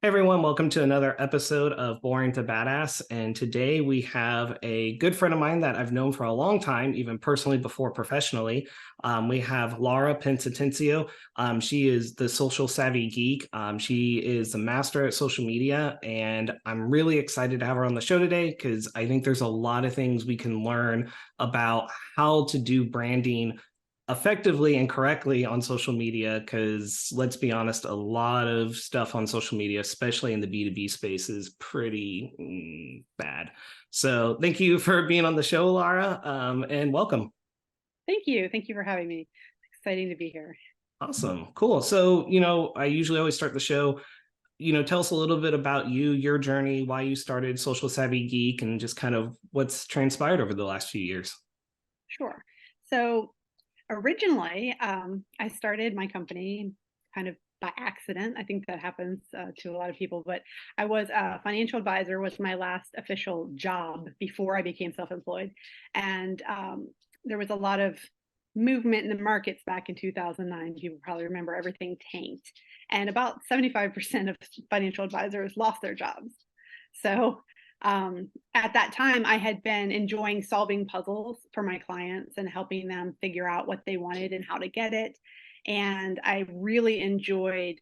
Hey everyone, welcome to another episode of Boring to Badass. And today we have a good friend of mine that I've known for a long time, even personally before professionally. We have Laura Pensatencio. She is the social savvy geek. She is a master at social media, and I'm really excited to have her on the show today because I think there's a lot of things we can learn about how to do branding effectively and correctly on social media, because let's be honest, a lot of stuff on social media, especially in the B2B space, is pretty bad. So thank you for being on the show, Laura, and welcome. Thank you. Thank you for having me. It's exciting to be here. Awesome. Cool. So, I usually always start the show, tell us a little bit about you, your journey, why you started Social Savvy Geek, and just kind of what's transpired over the last few years. Sure. So originally, I started my company kind of by accident. I think that happens to a lot of people, but I was a financial advisor was my last official job before I became self-employed. And there was a lot of movement in the markets back in 2009. People probably remember everything tanked. And about 75% of financial advisors lost their jobs. So at that time, I had been enjoying solving puzzles for my clients and helping them figure out what they wanted and how to get it. And I really enjoyed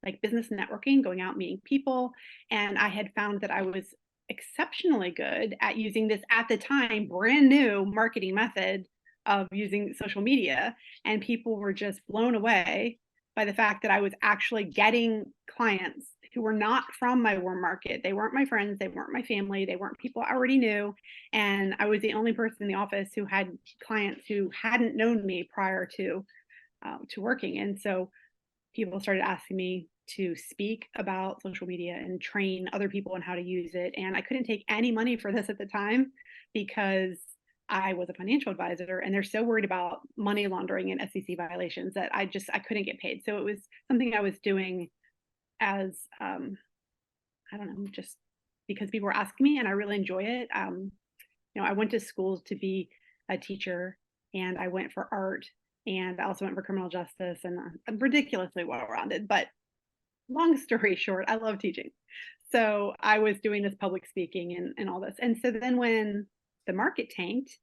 like business networking, going out meeting people. And I had found that I was exceptionally good at using this at the time brand new marketing method of using social media. And people were just blown away by the fact that I was actually getting clients who were not from my warm market. They weren't my friends, they weren't my family, they weren't people I already knew. And I was the only person in the office who had clients who hadn't known me prior to working. And so people started asking me to speak about social media and train other people on how to use it. And I couldn't take any money for this at the time because I was a financial advisor and they're so worried about money laundering and SEC violations that I couldn't get paid. So it was something I was doing as I don't know, just because people were asking me and I really enjoy it. I went to school to be a teacher and I went for art and I also went for criminal justice and I'm ridiculously well-rounded, but long story short, I love teaching. So I was doing this public speaking and all this. And so then when the market tanked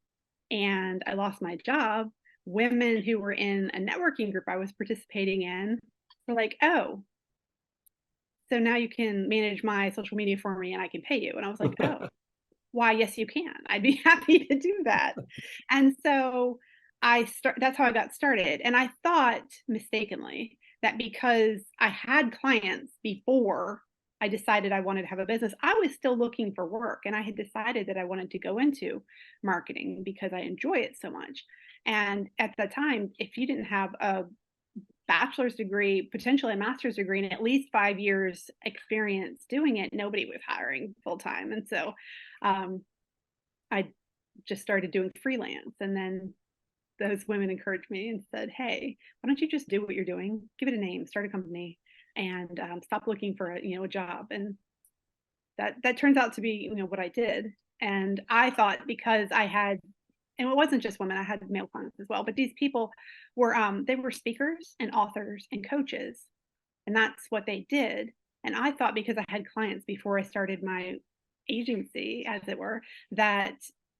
and I lost my job, women who were in a networking group I was participating in were like, oh, so now you can manage my social media for me and I can pay you. And I was like, oh, why, yes, you can. I'd be happy to do that. And so that's how I got started. And I thought mistakenly that because I had clients before I decided I wanted to have a business, I was still looking for work. And I had decided that I wanted to go into marketing because I enjoy it so much. And at the time, if you didn't have a bachelor's degree, potentially a master's degree, and at least 5 years experience doing it, nobody was hiring full time. And so I just started doing freelance. And then those women encouraged me and said, hey, why don't you just do what you're doing? Give it a name, start a company, and stop looking for a job. And that turns out to be what I did. And I thought because I had, and it wasn't just women, I had male clients as well, but these people were they were speakers and authors and coaches, and that's what they did. And I thought because I had clients before I started my agency, as it were, that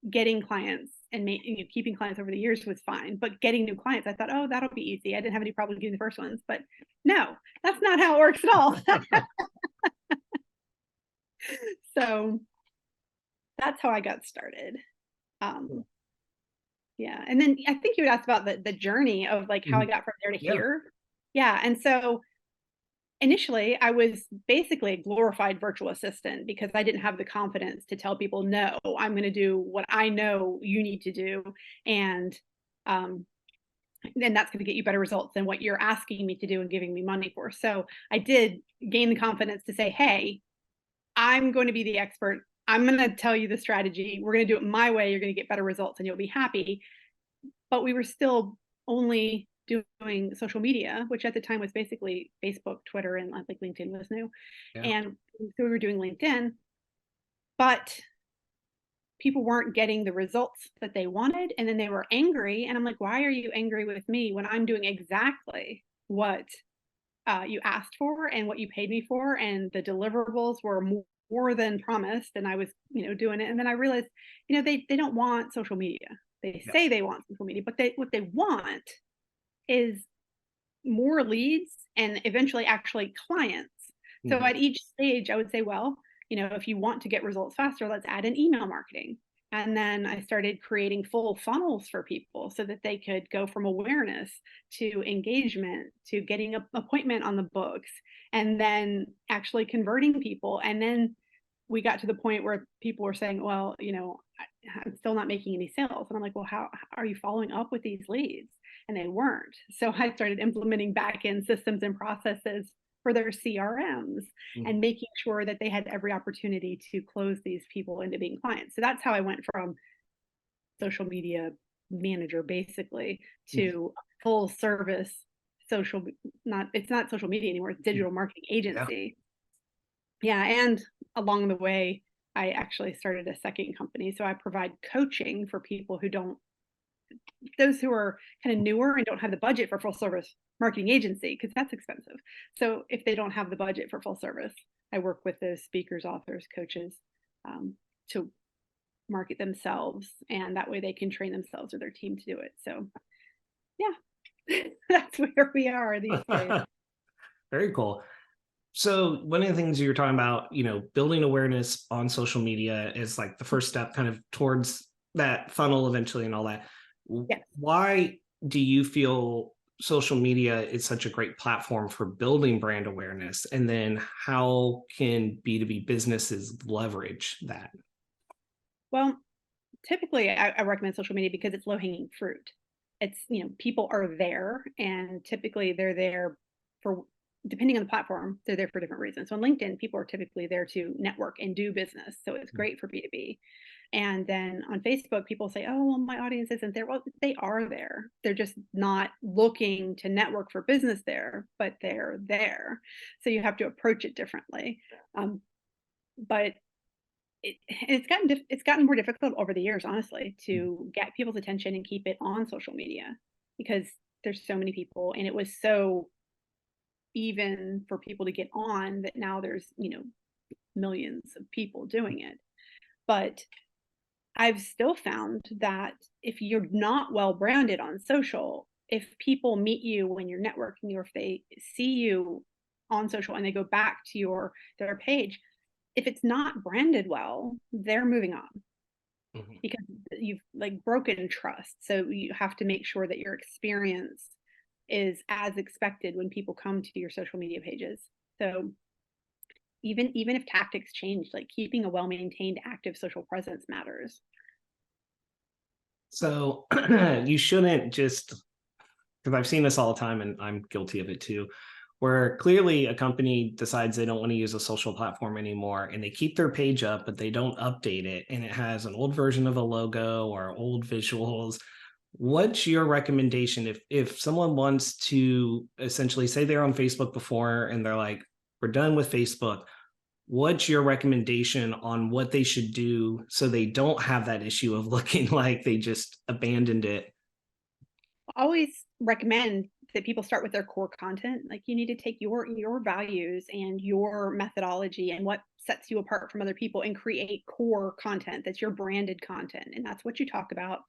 getting clients and keeping clients over the years was fine. But getting new clients, I thought, oh, that'll be easy. I didn't have any problem getting the first ones. But no, that's not how it works at all. So that's how I got started. Um, yeah. And then I think you would ask about the journey of like how I got from there to Yeah. here. Yeah. And so initially, I was basically a glorified virtual assistant because I didn't have the confidence to tell people, no, I'm going to do what I know you need to do. And um, then that's going to get you better results than what you're asking me to do and giving me money for. So I did gain the confidence to say, hey, I'm going to be the expert. I'm going to tell you the strategy. We're going to do it my way. You're going to get better results and you'll be happy. But we were still only doing social media, which at the time was basically Facebook, Twitter, and like LinkedIn was new. Yeah. And so we were doing LinkedIn, but people weren't getting the results that they wanted. And then they were angry. And I'm like, why are you angry with me when I'm doing exactly what you asked for and what you paid me for, and the deliverables were more than promised, and I was, doing it. And then I realized, they don't want social media. They Yeah. say they want social media, but what they want is more leads and eventually actually clients. So Mhm. at each stage, I would say, well, if you want to get results faster, let's add in email marketing. And then I started creating full funnels for people so that they could go from awareness to engagement to getting an appointment on the books and then actually converting people. And then we got to the point where people were saying, well, I'm still not making any sales. And I'm like, well, how are you following up with these leads? And they weren't. So I started implementing back end systems and processes for their CRMs Mhm. and making sure that they had every opportunity to close these people into being clients. So that's how I went from social media manager basically Mhm. to full service social, not, it's not social media anymore, it's digital marketing Yeah. agency. Yeah, and along the way, I actually started a second company. So I provide coaching for people who don't, those who are kind of newer and don't have the budget for full service marketing agency, because that's expensive. So if they don't have the budget for full service, I work with those speakers, authors, coaches to market themselves. And that way they can train themselves or their team to do it. So yeah, that's where we are these days. Very cool. So one of the things you were talking about, building awareness on social media is like the first step kind of towards that funnel eventually and all that. Yes. Why do you feel social media is such a great platform for building brand awareness? And then how can B2B businesses leverage that? Well, typically, I recommend social media because it's low-hanging fruit. It's, people are there, and typically they're there for, depending on the platform, they're there for different reasons. So on LinkedIn, people are typically there to network and do business. So it's Mm. great for B2B. And then on Facebook, people say, oh, well, my audience isn't there. Well, they are there. They're just not looking to network for business there, but they're there. So you have to approach it differently. But it's gotten more difficult over the years, honestly, to get people's attention and keep it on social media because there's so many people, and it was so even for people to get on that now there's, millions of people doing it. But I've still found that if you're not well branded on social, if people meet you when you're networking or if they see you on social and they go back to their page, if it's not branded well, they're moving on Mhm. because you've like broken trust. So you have to make sure that your experience is as expected when people come to your social media pages. So even if tactics change, like keeping a well-maintained active social presence matters. So you shouldn't just, because I've seen this all the time and I'm guilty of it too, where clearly a company decides they don't want to use a social platform anymore and they keep their page up, but they don't update it. And it has an old version of a logo or old visuals. What's your recommendation if someone wants to essentially say they're on Facebook before and they're like, we're done with Facebook? What's your recommendation on what they should do so they don't have that issue of looking like they just abandoned it? Always recommend that people start with their core content. Like you need to take your values and your methodology and what sets you apart from other people and create core content that's your branded content. And that's what you talk about.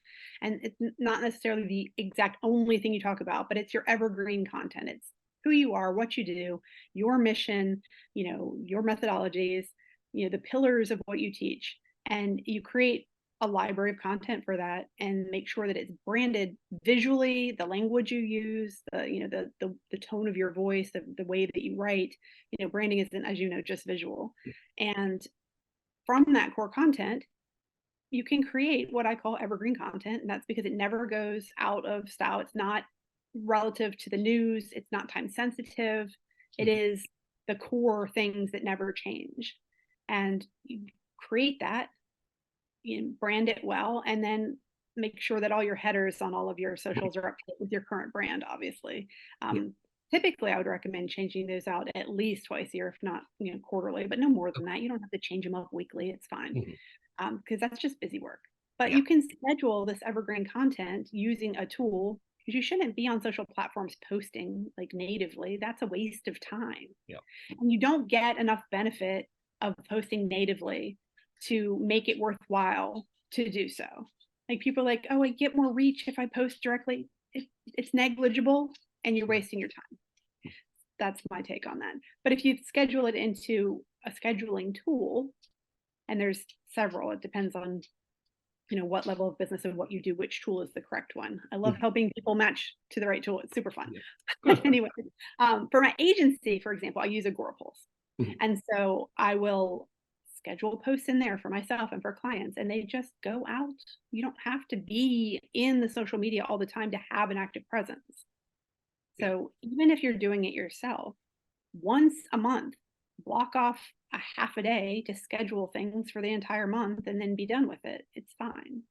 And it's not necessarily the exact only thing you talk about, but it's your evergreen content. It's who you are, what you do, your mission, your methodologies, the pillars of what you teach. And you create a library of content for that and make sure that it's branded visually, the language you use, the tone of your voice, the way that you write. Branding isn't, as you know, just visual. And from that core content, you can create what I call evergreen content, and that's because it never goes out of style. It's not relative to the news, it's not time sensitive. It is the core things that never change. And you create that, brand it well, and then make sure that all your headers on all of your socials are up to date with your current brand, obviously. Typically, I would recommend changing those out at least twice a year, if not, quarterly, but no more than that. You don't have to change them up weekly. It's fine Mhm. because that's just busy work. But Yeah. you can schedule this evergreen content using a tool because you shouldn't be on social platforms posting like natively. That's a waste of time. Yeah. And you don't get enough benefit of posting natively to make it worthwhile to do so. Like people are like, oh, I get more reach if I post directly. It's negligible and you're wasting your time. That's my take on that. But if you schedule it into a scheduling tool, and there's several, it depends on what level of business and what you do, which tool is the correct one. I love helping people match to the right tool. It's super fun. Yeah. But anyway, for my agency, for example, I use Agorapulse. And so I will schedule posts in there for myself and for clients, and they just go out. You don't have to be in the social media all the time to have an active presence. So even if you're doing it yourself, once a month, block off a half a day to schedule things for the entire month and then be done with it. It's fine.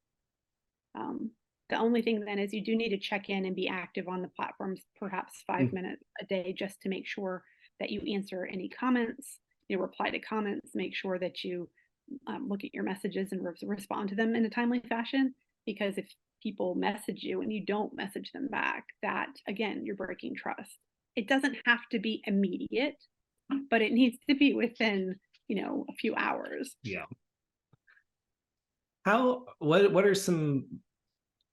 The only thing then is you do need to check in and be active on the platforms, perhaps 5 minutes a day, just to make sure that you answer any comments, you reply to comments, make sure that you look at your messages and respond to them in a timely fashion. Because if people message you and you don't message them back, that again, you're breaking trust. It doesn't have to be immediate, but it needs to be within, a few hours. Yeah. What are some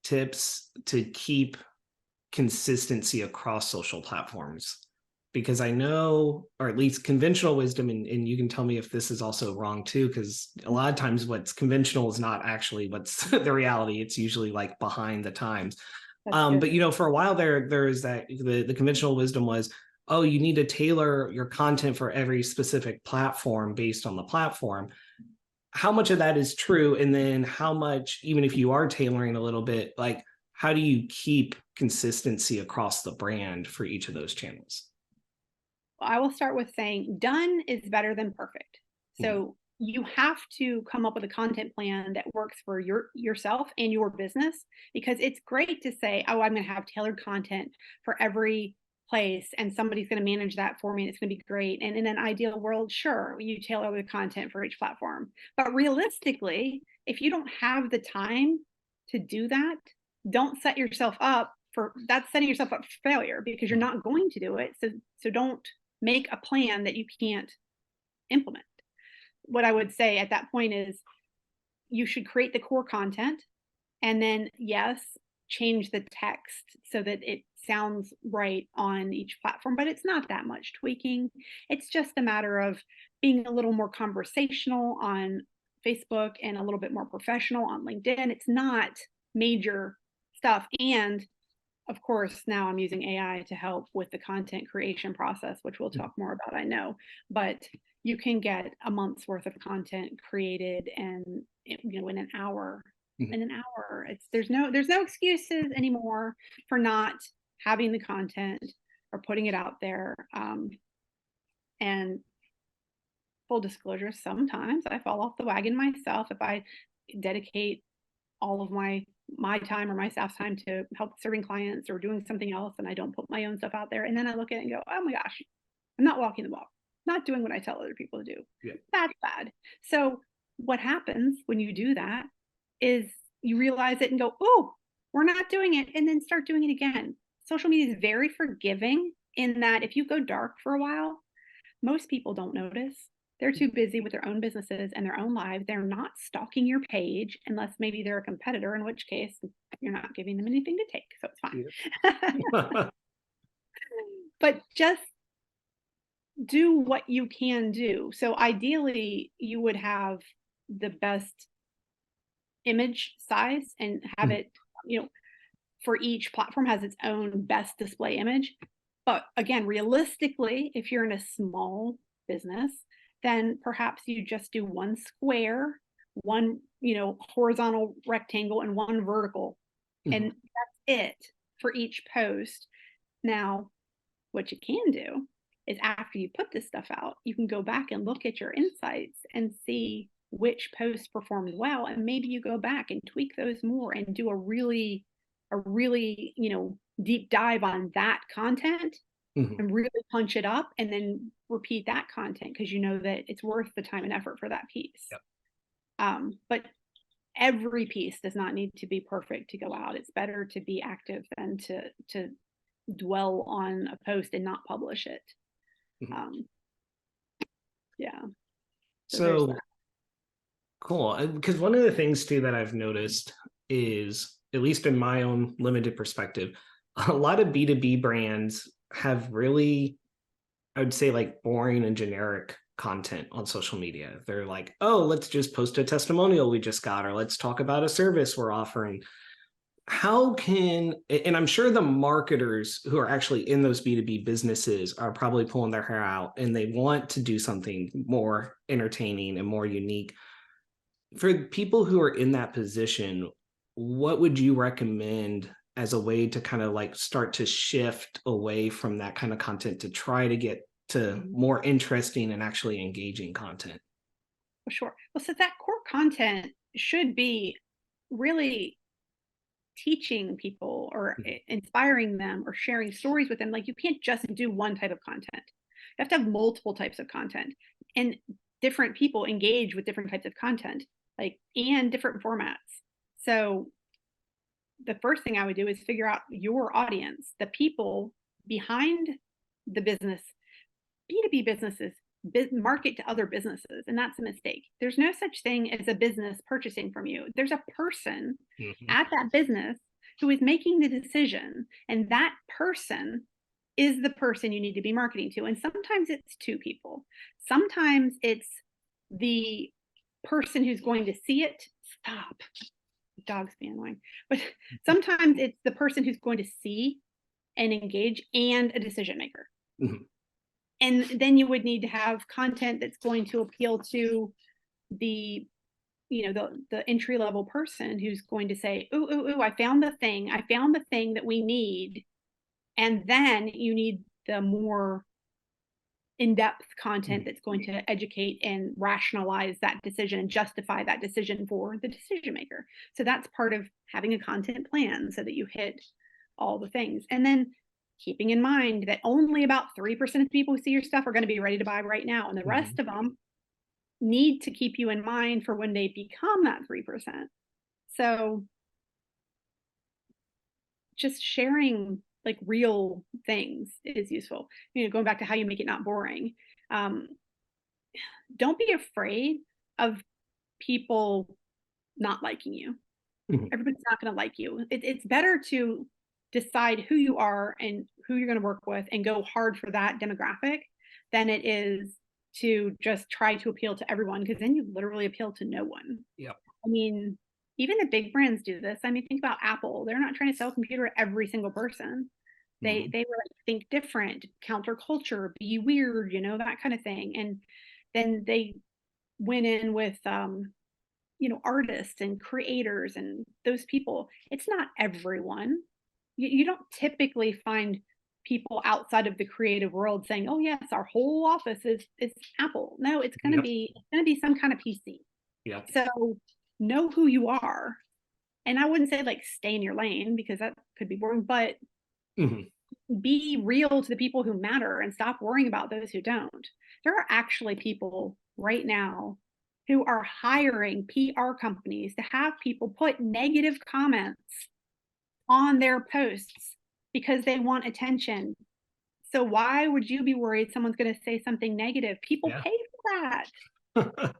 tips to keep consistency across social platforms? Because I know, or at least conventional wisdom, and you can tell me if this is also wrong too, because a lot of times what's conventional is not actually what's the reality. It's usually like behind the times. But for a while there is that the conventional wisdom was, oh, you need to tailor your content for every specific platform based on the platform. How much of that is true? And then how much, even if you are tailoring a little bit, like how do you keep consistency across the brand for each of those channels? I will start with saying done is better than perfect. So you have to come up with a content plan that works for yourself and your business, because it's great to say, oh, I'm going to have tailored content for every place and somebody's going to manage that for me and it's going to be great. And in an ideal world, sure, you tailor the content for each platform. But realistically, if you don't have the time to do that, don't set yourself up for that's setting yourself up for failure, because you're not going to do it. So don't make a plan that you can't implement. What I would say at that point is you should create the core content and then, yes, change the text so that it sounds right on each platform, but it's not that much tweaking. It's just a matter of being a little more conversational on Facebook and a little bit more professional on LinkedIn. It's not major stuff. And of course, now I'm using AI to help with the content creation process, which we'll talk more about, I know, but you can get a month's worth of content created and in an hour. In an hour, there's no excuses anymore for not having the content or putting it out there. And full disclosure, sometimes I fall off the wagon myself if I dedicate all of my time or my staff's time to help serving clients or doing something else, and I don't put my own stuff out there. And then I look at it and go, oh my gosh, I'm not walking the walk, not doing what I tell other people to do. Yeah. That's bad. So what happens when you do that is you realize it and go, oh, we're not doing it, and then start doing it again. Social media is very forgiving in that if you go dark for a while, most people don't notice. They're too busy with their own businesses and their own lives. They're not stalking your page unless maybe they're a competitor, in which case you're not giving them anything to take. So it's fine. Yeah. But just do what you can do. So ideally, you would have the best image size and have it, for each platform has its own best display image. But again, realistically, if you're in a small business, then perhaps you just do one square, one, horizontal rectangle, and one vertical. And that's it for each post. Now, what you can do is after you put this stuff out, you can go back and look at your insights and see which posts performed well. And maybe you go back and tweak those more and do a really, deep dive on that content and really punch it up and then repeat that content because you know that it's worth the time and effort for that piece. Yep. But every piece does not need to be perfect to go out. It's better to be active than to dwell on a post and not publish it. Mhm. Um, yeah. So there's that. So cool. Because one of the things too that I've noticed is, at least in my own limited perspective, a lot of B2B brands have really, I would say, like boring and generic content on social media. They're like, oh, let's just post a testimonial we just got, or let's talk about a service we're offering. How can, and I'm sure the marketers who are actually in those B2B businesses are probably pulling their hair out and they want to do something more entertaining and more unique. For people who are in that position, what would you recommend as a way to kind of like start to shift away from that kind of content to try to get to Mhm. more interesting and actually engaging content? For sure. Well, so that core content should be really teaching people or Mhm. inspiring them or sharing stories with them. Like, you can't just do one type of content. You have to have multiple types of content, and different people engage with different types of content, like, and different formats. So the first thing I would do is figure out your audience, the people behind the business. B2B businesses market to other businesses, and that's a mistake. There's no such thing as a business purchasing from you. There's a person Mhm. at that business who is making the decision, and that person is the person you need to be marketing to. And sometimes it's two people, sometimes it's the person who's going to see it. Stop, dogs being annoying. But sometimes it's the person who's going to see and engage, and a decision maker. Mhm. And then you would need to have content that's going to appeal to the, the entry level person who's going to say, ooh, ooh, ooh, I found the thing that we need. And then you need the more in-depth content Mhm. that's going to educate and rationalize that decision and justify that decision for the decision maker. So that's part of having a content plan, so that you hit all the things. And then keeping in mind that only about 3% of people who see your stuff are going to be ready to buy right now, and the rest Mhm. of them need to keep you in mind for when they become that 3%. So just sharing like real things is useful. Going back to how you make it not boring. Um, don't be afraid of people not liking you. Mhm. Everybody's not going to like you. It's better to decide who you are and who you're going to work with and go hard for that demographic than it is to just try to appeal to everyone, because then you literally appeal to no one. Yep. I mean, even the big brands do this. I mean, think about Apple. They're not trying to sell a computer to every single person. They Mhm. they were like, think different, counterculture, be weird, that kind of thing. And then they went in with artists and creators and those people. It's not everyone. You don't typically find people outside of the creative world saying, "Oh yes, our whole office is Apple." No, Yep. it's gonna be some kind of PC. Yep. So know who you are. And I wouldn't say like stay in your lane, because that could be boring, but Mhm. be real to the people who matter and stop worrying about those who don't. There are actually people right now who are hiring PR companies to have people put negative comments on their posts because they want attention. So why would you be worried someone's going to say something negative? People Yeah. pay for that.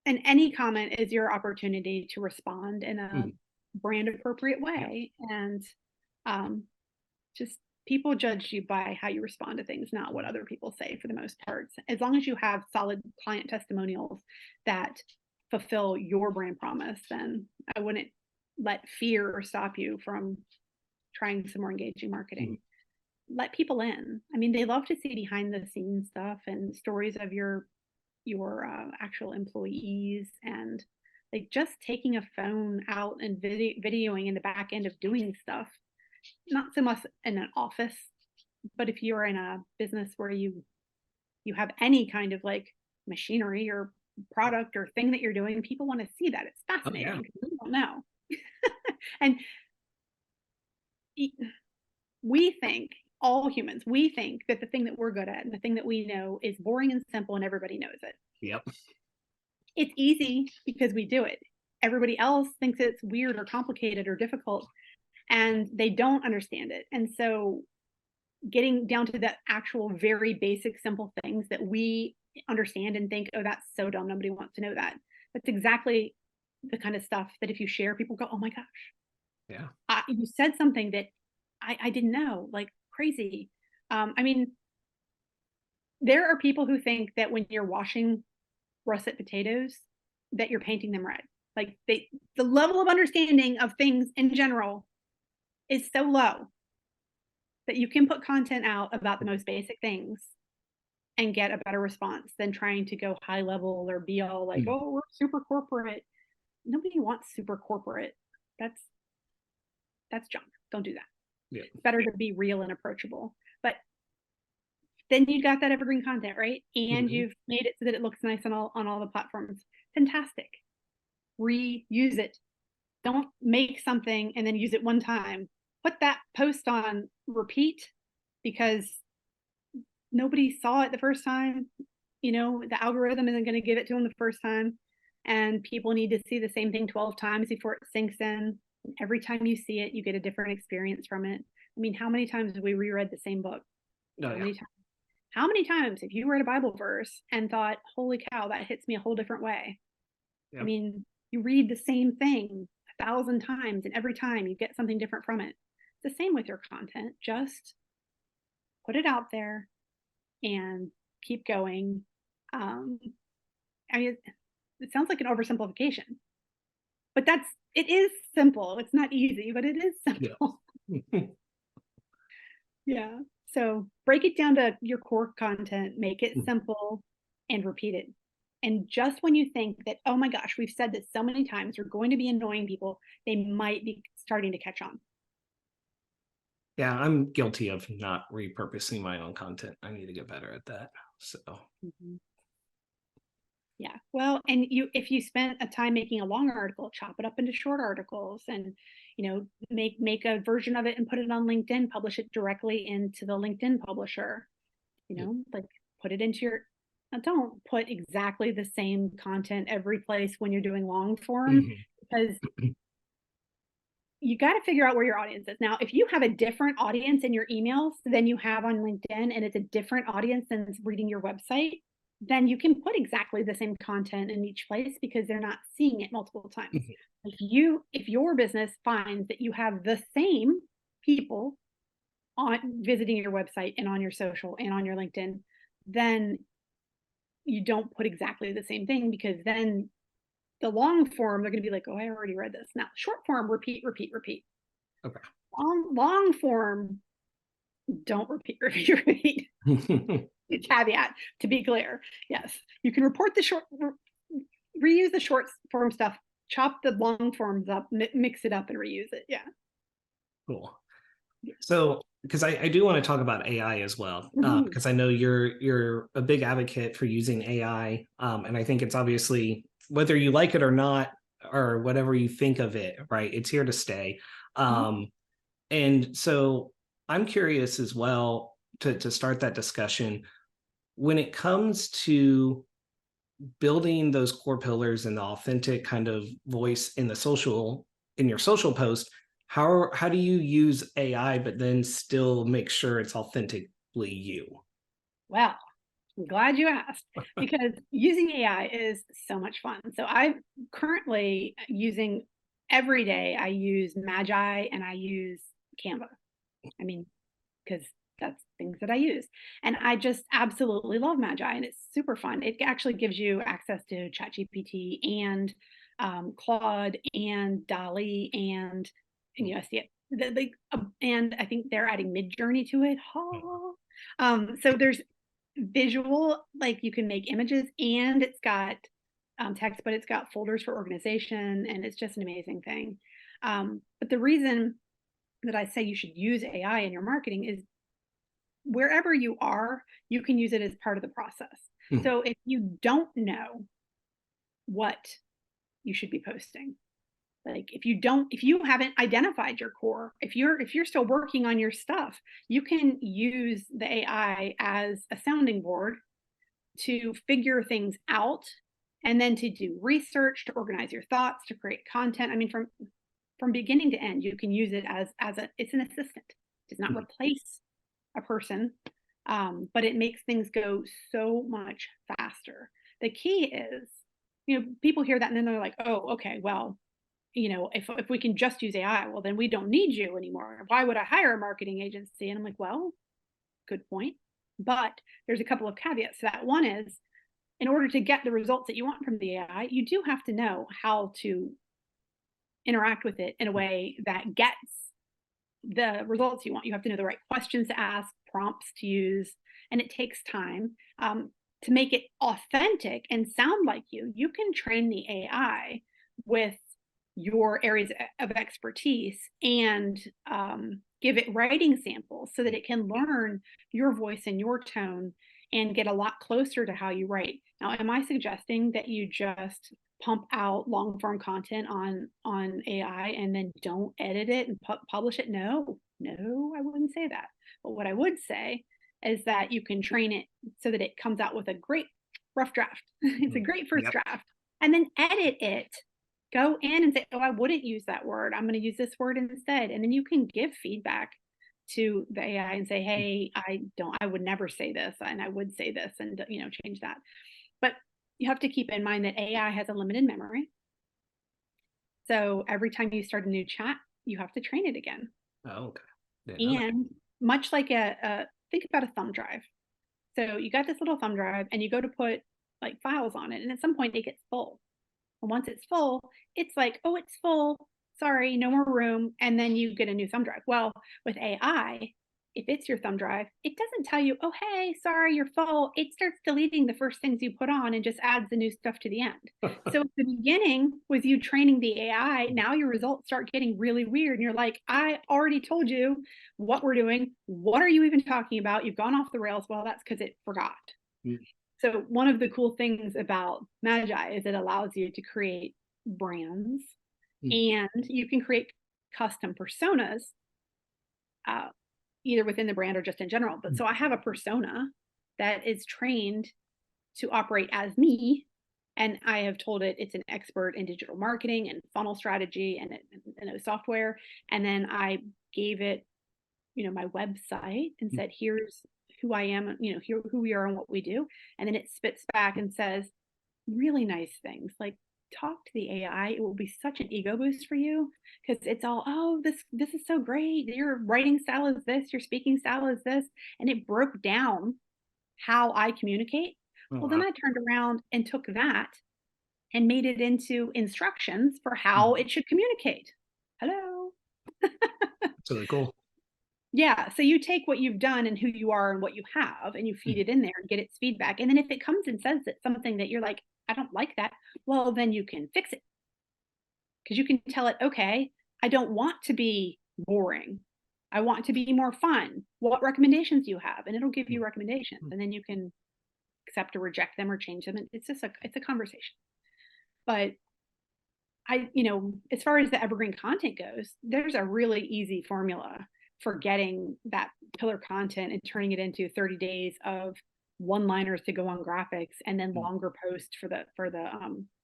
And any comment is your opportunity to respond in a Mhm. brand appropriate Yep. way. And um, just people judge you by how you respond to things, not what Mhm. other people say, for the most part. As long as you have solid client testimonials that fulfill your brand promise, then I wouldn't let fear stop you from trying some more engaging Mhm. marketing. Let people in. I mean, they love to see behind the scenes stuff and stories of your actual employees, and like just taking a phone out and videoing in the back end of doing stuff. Not so much in an office, but if you're in a business where you have any kind of like machinery or product or thing that you're doing, people want to see that. It's Oh yeah. fascinating because we don't know. And we think, all humans, we think that the thing that we're good at and the thing that we know is boring and simple and everybody knows it. Yep. It's easy because we do it. everybody else thinks it's weird or complicated or difficult, and they don't understand it. And so getting down to the actual very basic, simple things that we understand and think, oh, that's so dumb. Nobody wants to know that. That's exactly the kind of stuff that if you share, people go, oh my gosh, Yeah. you said something that I didn't know, like crazy. I mean, there are people who think that when you're washing russet potatoes, that you're painting them red. Like the level of understanding of things in general is so low that you can put content out about the most basic things and get a better response than trying to go high level or be all like, Mm. oh, we're super corporate. Nobody wants super corporate. That's junk. Don't do that. Yeah. It's better to be real and approachable. But then you got that evergreen content, right? And Mhm. you've made it so that it looks nice on all the platforms. Fantastic. Reuse it. Don't make something and then use it one time. Put that post on repeat because nobody saw it the first time. The algorithm isn't going to give it to them the first time. And people need to see the same thing 12 times before it sinks in. And every time you see it, you get a different experience from it. I mean, how many times have we reread the same book? Oh How yeah. many times? How many times have you read a Bible verse and thought, holy cow, that hits me a whole different way? I Yep. mean, you read the same thing 1,000 times, and every time you get something different from it. It's the same with your content. Just put it out there and keep going. Um, I mean, it sounds like an oversimplification, but it is simple. It's not easy, but it is Yeah. simple. Yeah. So break it down to your core content, make it simple, and repeat it. And just when you think that, oh my gosh, we've said this so many times, we're going to be annoying people, they might be starting to catch on. Yeah, I'm guilty of not repurposing my own content. I need to get better at that. So, Mhm. Yeah. Well, and if you spent a time making a long article, chop it up into short articles and, make a version of it and put it on LinkedIn, publish it directly into the LinkedIn publisher, yeah. like put it into your, don't put exactly the same content every place when you're doing long form, Mhm. because you got to figure out where your audience is. Now, if you have a different audience in your emails than you have on LinkedIn, and it's a different audience than reading your website, then you can put exactly the same content in each place because they're not seeing it multiple times. Mhm. If your business finds that you have the same people on visiting your website and on your social and on your LinkedIn, then you don't put exactly the same thing, because then the long form, they're going to be like, oh, I already read this. Now, short form, repeat, repeat, repeat. Okay. Long form, don't repeat, repeat, repeat. Caveat, to be clear. Yes, you can report the reuse the short form stuff, chop the long forms up, mix it up and reuse it. Yeah. Cool. So, because I do want to talk about AI as well, Mhm. because I know you're a big advocate for using AI, and I think it's obviously whether you like it or not, or whatever you think of it, right? It's here to stay. Mhm. Um, and so I'm curious as well to start that discussion when it comes to building those core pillars and the authentic kind of voice in your social post. How do you use AI but then still make sure it's authentically you? Well, I'm glad you asked, because using AI is so much fun. So I'm currently using, every day I use Magi and I use Canva. I mean, because that's things that I use. And I just absolutely love Magi, and it's super fun. It actually gives you access to ChatGPT and Claude and Dolly and I see it. And I think they're adding Mid Journey to it. Oh. So there's visual, like you can make images, and it's got text, but it's got folders for organization, and it's just an amazing thing. But the reason that I say you should use AI in your marketing is wherever you are, you can use it as part of the process. Mhm. So if you don't know what you should be posting, like if you haven't identified your core, if you're still working on your stuff, you can use the AI as a sounding board to figure things out and then to do research, to organize your thoughts, to create content. I mean, from beginning to end, you can use it as it's an assistant. It does not Mhm. replace a person, but it makes things go so much faster. The key is, people hear that and then they're like, oh, okay, well, if we can just use AI, well, then we don't need you anymore. Why would I hire a marketing agency? And I'm like, well, good point. But there's a couple of caveats to that. One is, in order to get the results that you want from the AI, you do have to know how to interact with it in a way that gets the results you want. You have to know the right questions to ask, prompts to use, and it takes time. To make it authentic and sound like you can train the AI with your areas of expertise and give it writing samples so that it can learn your voice and your tone and get a lot closer to how you write. Now, am I suggesting that you just pump out long form content on AI and then don't edit it and publish it? No, I wouldn't say that. But what I would say is that you can train it so that it comes out with a great rough draft. It's a Mhm. great first Yep. draft, and then edit it. Go in and say, oh, I wouldn't use that word. I'm going to use this word instead. And then you can give feedback to the AI and say, hey, I would never say this, and I would say this, and change that. But you have to keep in mind that AI has a limited memory. So every time you start a new chat, you have to train it again. Oh, okay. Didn't know that. And much like think about a thumb drive. So you got this little thumb drive and you go to put like files on it, and at some point it gets full. And once it's full, it's like, oh, it's full. Sorry, no more room. And then you get a new thumb drive. Well, with AI, if it's your thumb drive, it doesn't tell you, oh, hey, sorry, you're full. It starts deleting the first things you put on and just adds the new stuff to the end. So at the beginning, with you training the AI, now your results start getting really weird. And you're like, I already told you what we're doing. What are you even talking about? You've gone off the rails. Well, that's because it forgot. Mm, So one of the cool things about Magi is it allows you to create brands, mm, and you can create custom personas, uh, either within the brand or just in general. But mm, so I have a persona that is trained to operate as me. And I have told it it's an expert in digital marketing and funnel strategy and software. And then I gave it, my website and mm. said, here's who I am, here who we are and what we do. And then it spits back and says really nice things like, talk to the AI. It will be such an ego boost for you because it's all, oh, this is so great. Your writing style is this, your speaking style is this. And it broke down how I communicate. Oh, Well, then wow. I turned around and took that and made it into instructions for how Mhm. it should communicate. Hello. That's really cool. Yeah, so you take what you've done and who you are and what you have, and you feed Mm, it in there and get its feedback. And then if it comes and says that something that you're like, I don't like that, well, then you can fix it because you can tell it, okay, I don't want to be boring. I want to be more fun. What recommendations do you have? And it'll give mm, you recommendations, mm. and then you can accept or reject them or change them. And it's just it's a conversation. But as far as the evergreen content goes, there's a really easy formula for getting that pillar content and turning it into 30 days of one-liners to go on graphics and then Mm. longer posts for the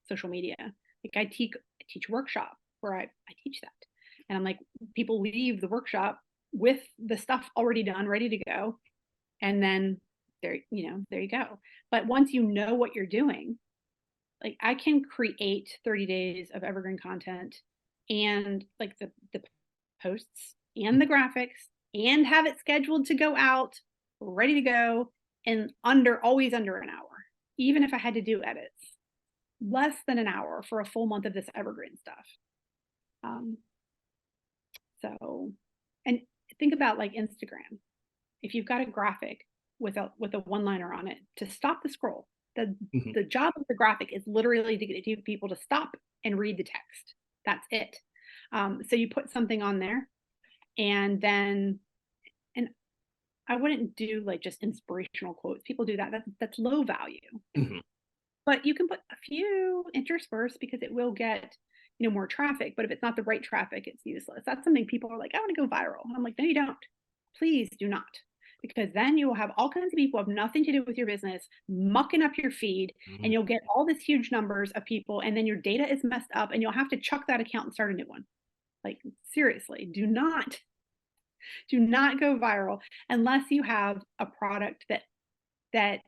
social media. Like I teach a workshop where I teach that. And I'm like, people leave the workshop with the stuff already done, ready to go. And then there you go. But once you know what you're doing, like I can create 30 days of evergreen content and like the posts and the graphics and have it scheduled to go out ready to go in always under an hour, even if I had to do edits, less than an hour for a full month of this evergreen stuff. um, so and think about like Instagram. If you've got a graphic with a one liner on it to stop the scroll, the Mhm. the job of the graphic is literally to get people to stop and read the text. That's it. So you put something on there, and then and I wouldn't do like just inspirational quotes. People do that. That's low value. Mhm. But you can put a few interspersed because it will get more traffic. But if it's not the right traffic, it's useless. That's something people are like, I want to go viral. And I'm like, no, you don't. Please do not. because then you will have all kinds of people who have nothing to do with your business mucking up your feed, and you'll get all this huge numbers of people, and then your data is messed up, and you'll have to chuck that account and start a new one. Like, seriously, do not go viral unless you have a product that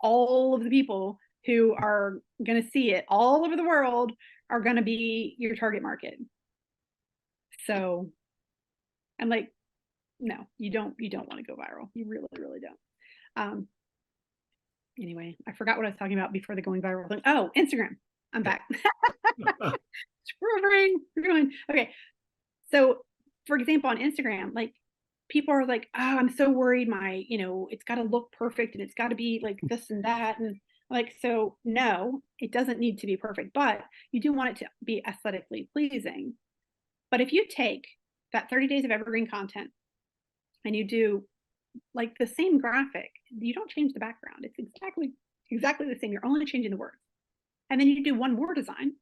all of the people who are going to see it all over the world are going to be your target market. So I'm like, no, you don't want to go viral. You really, really don't. Anyway, I forgot what I was talking about before the going viral thing. Oh, Instagram. I'm back. Okay. So for example, on Instagram, like, people are like, oh, I'm so worried it's got to look perfect and it's got to be like this and that. And like, so no, it doesn't need to be perfect, but you do want it to be aesthetically pleasing. But if you take that 30 days of evergreen content and you do like the same graphic, you don't change the background. It's exactly the same. You're only changing the words. And then you do one more design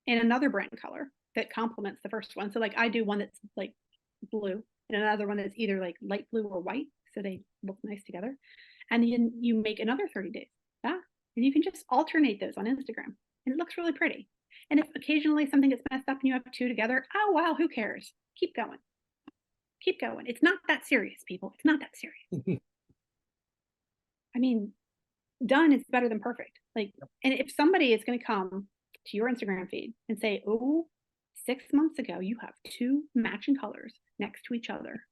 in another brand color that complements the first one. So like, I do one that's like blue and another one that's either like light blue or white, so they look nice together. And then you make another 30 days. Yeah. And you can just alternate those on Instagram, and it looks really pretty. And if occasionally something gets messed up and you have two together, oh wow, who cares? Keep going. Keep going. It's not that serious, people. It's not that serious. I mean, done is better than perfect. Like, and if somebody is going to come to your Instagram feed and say, oh, 6 months ago, you have two matching colors next to each other.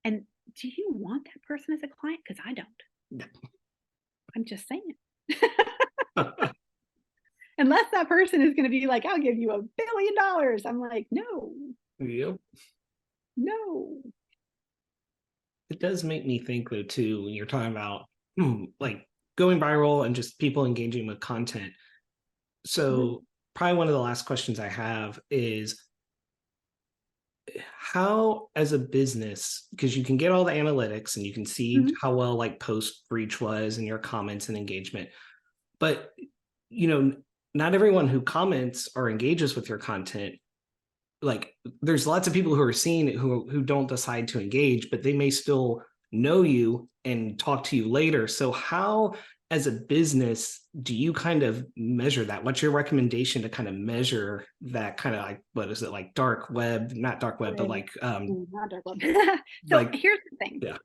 And do you want that person as a client? Because I don't. I'm just saying. Unless that person is going to be like, I'll give you $1 billion. I'm like, no. Yep. No. It does make me think though too, when you're talking about like going viral and just people engaging with content. So probably one of the last questions I have is, how as a business, because you can get all the analytics and you can see how well like post reach was and your comments and engagement, but not everyone who comments or engages with your content, like there's lots of people who are seeing it who don't decide to engage, but they may still know you and talk to you later. So how as a business do you kind of measure that? What's your recommendation to kind of measure that kind of, like, what is it, like dark web, not dark web, but like not dark web. So like, here's the thing. Yeah.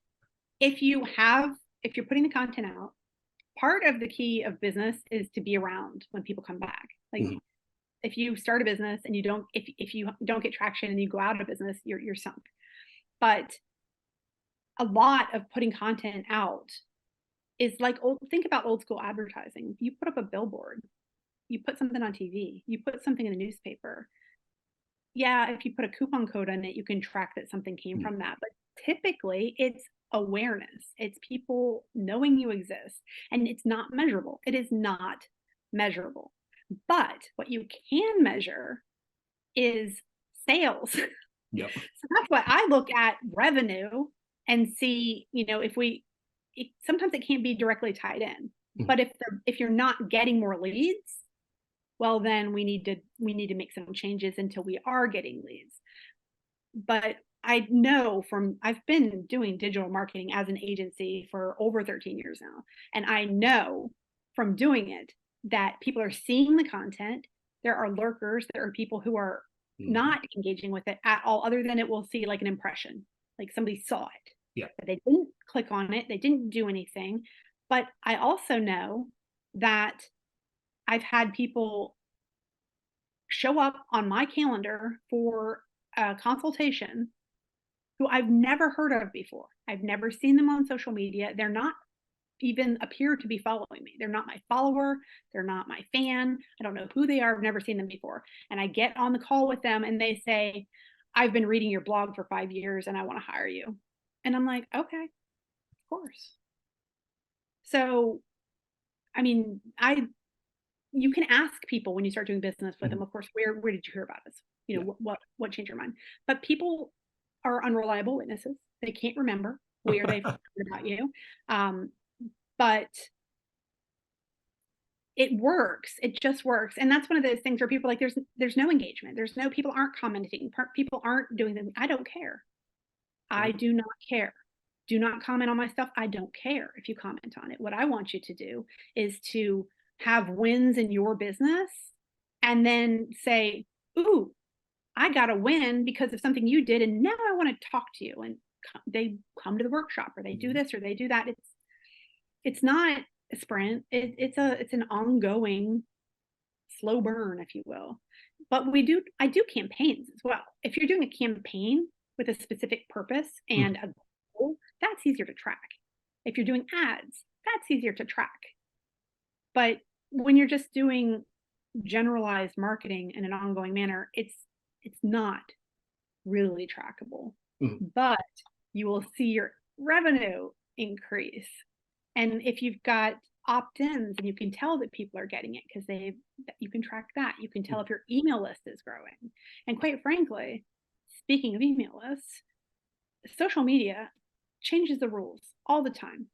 If you're putting the content out, part of the key of business is to be around when people come back. Like, if you start a business and you don't, if you don't get traction and you go out of business, you're sunk. But a lot of putting content out is like, think about old school advertising. You put up a billboard, you put something on TV, you put something in the newspaper. Yeah, if you put a coupon code on it, you can track that something came from that. But typically it's awareness. It's people knowing you exist, and it's not measurable. It is not measurable. But what you can measure is sales. Yep. So that's why I look at revenue and see, sometimes it can't be directly tied in. But if you're not getting more leads, well, then we need to make some changes until we are getting leads. But I know I've been doing digital marketing as an agency for over 13 years now. And I know from doing it that people are seeing the content. There are lurkers. There are people who are not engaging with it at all, other than it will see like an impression, like somebody saw it. Yeah. But they didn't click on it. They didn't do anything. But I also know that I've had people show up on my calendar for a consultation who I've never heard of before. I've never seen them on social media. They're not even appear to be following me. They're not my follower. They're not my fan. I don't know who they are. I've never seen them before. And I get on the call with them and they say, I've been reading your blog for 5 years and I want to hire you. And I'm like, okay, of course. So, I mean, you can ask people when you start doing business with them, of course, where did you hear about us? What changed your mind? But people are unreliable witnesses. They can't remember where they've heard about you. But it works. It just works. And that's one of those things where people are like, there's no engagement. People aren't commenting. People aren't doing them. I don't care. I do not care. Do not comment on my stuff. I don't care if you comment on it. What I want you to do is to have wins in your business and then say, ooh, I got a win because of something you did. And now I want to talk to you. And they come to the workshop, or they do this or they do that. It's not a sprint. It's an ongoing slow burn, if you will. But I do campaigns as well. If you're doing a campaign with a specific purpose and a goal, that's easier to track. If you're doing ads, that's easier to track. But when you're just doing generalized marketing in an ongoing manner, it's not really trackable. But you will see your revenue increase. And if you've got opt-ins, and you can tell that people are getting it because you can track that. You can tell if your email list is growing. And quite frankly, speaking of email lists, social media changes the rules all the time.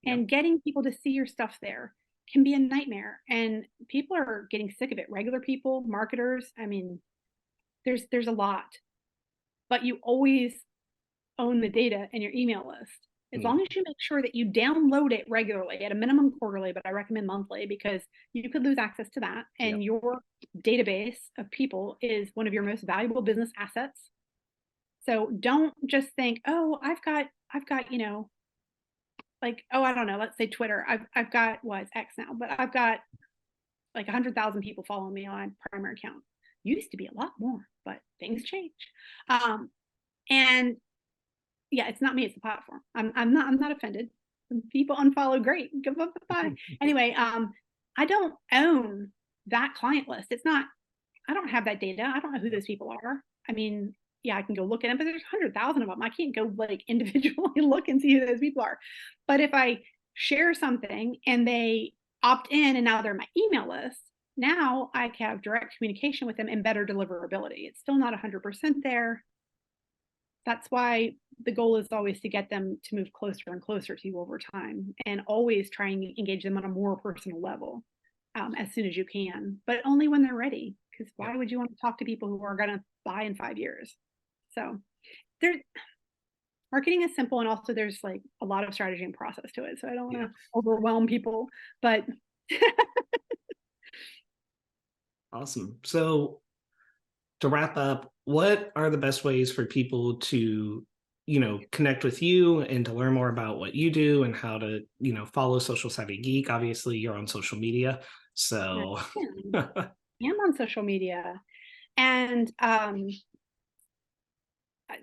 And getting people to see your stuff there can be a nightmare. And people are getting sick of it. Regular people, marketers, I mean, there's a lot. But you always own the data in your email list. As long as you make sure that you download it regularly, at a minimum quarterly, but I recommend monthly, because you could lose access to that. And your database of people is one of your most valuable business assets. So don't just think, oh, I've got, like, oh, I don't know, let's say Twitter. I've got, it's X now, but I've got like 100,000 people following me on my primary account. Used to be a lot more, but things change. And yeah, it's not me, it's the platform. I'm not offended. People unfollow, great. Bye. Anyway, I don't own that client list. I don't have that data. I don't know who those people are. I mean, yeah, I can go look at them, but there's 100,000 of them. I can't go like individually look and see who those people are. But if I share something and they opt in and now they're my email list, now I can have direct communication with them and better deliverability. It's still not 100% there. That's why the goal is always to get them to move closer and closer to you over time, and always try and engage them on a more personal level as soon as you can, but only when they're ready. Because why would you want to talk to people who are going to buy in 5 years? So marketing is simple, and also there's like a lot of strategy and process to it. So I don't want to overwhelm people, but awesome. So to wrap up, what are the best ways for people to, connect with you and to learn more about what you do and how to, follow Social Savvy Geek? Obviously, you're on social media. So I'm on social media. And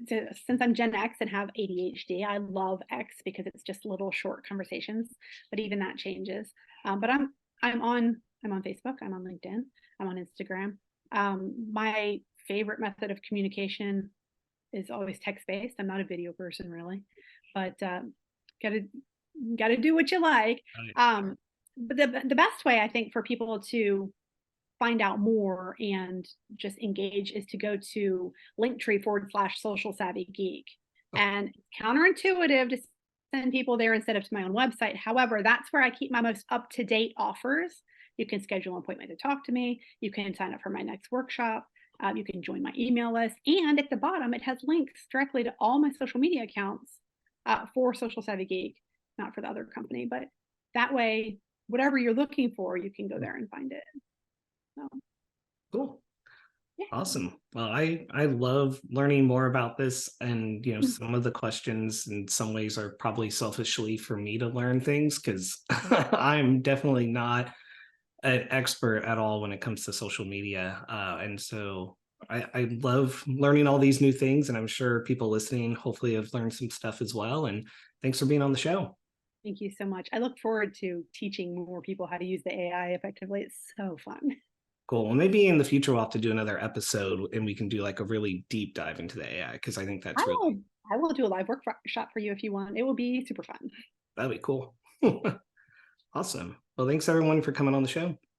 since I'm Gen X and have ADHD, I love X because it's just little short conversations, but even that changes. But I'm on Facebook, I'm on LinkedIn, I'm on Instagram. My favorite method of communication is always text-based. I'm not a video person really, but gotta do what you like. But the best way I think for people to find out more and just engage is to go to Linktree/Social Savvy Geek. And it's counterintuitive to send people there instead of to my own website. However, that's where I keep my most up-to-date offers. You can schedule an appointment to talk to me. You can sign up for my next workshop. You can join my email list. And at the bottom, it has links directly to all my social media accounts for Social Savvy Geek, not for the other company. But that way, whatever you're looking for, you can go there and find it. So, cool. Awesome. Well, I love learning more about this, and some of the questions in some ways are probably selfishly for me to learn things, because I'm definitely not an expert at all when it comes to social media, and so I love learning all these new things, and I'm sure people listening hopefully have learned some stuff as well. And thanks for being on the show. Thank you so much. I look forward to teaching more people how to use the AI effectively. It's so fun. Cool. Well, maybe in the future we'll have to do another episode and we can do like a really deep dive into the AI, because I think that's really. I will do a live workshop for you if you want. It will be super fun. That'd be cool. Awesome. Well, thanks everyone for coming on the show.